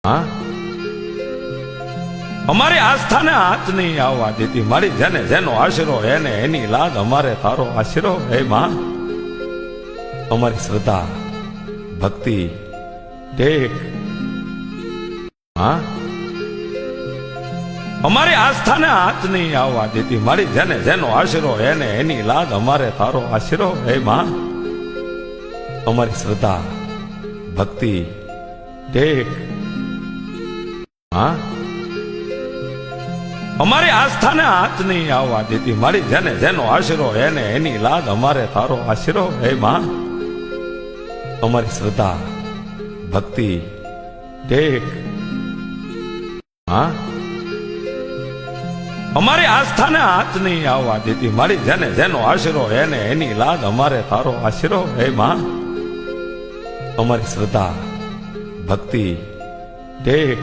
હા, અમારી આસ્થાને હાથ નહીં આવવા દેતી મારી, જેને જેનો આશરો એને એની લાગ, અમારે તારો આશરો હે માં. અમારી શ્રદ્ધા ભક્તિ ટેક, હા, અમારી આસ્થાને હાથ નહીં આવવા દેતી મારી, જેને જેનો આશરો એને એની લાગ, અમારે તારો આશરો હે માં. અમારી શ્રદ્ધા ભક્તિ ટેક, હા, અમારી આસ્થાને હાથ નહીં આવવા દેતી મારી, જેને જેનો આશરો એને એની લાગ, અમારે તારો આશરો હે માં. અમારી શ્રદ્ધા ભક્તિ ટેક, હા, અમારી આસ્થાને હાથ નહીં આવવા દેતી મારી, જેને જેનો આશરો એને એની લાગ, અમારે તારો આશરો હે માં. અમારી શ્રદ્ધા ભક્તિ ટેક,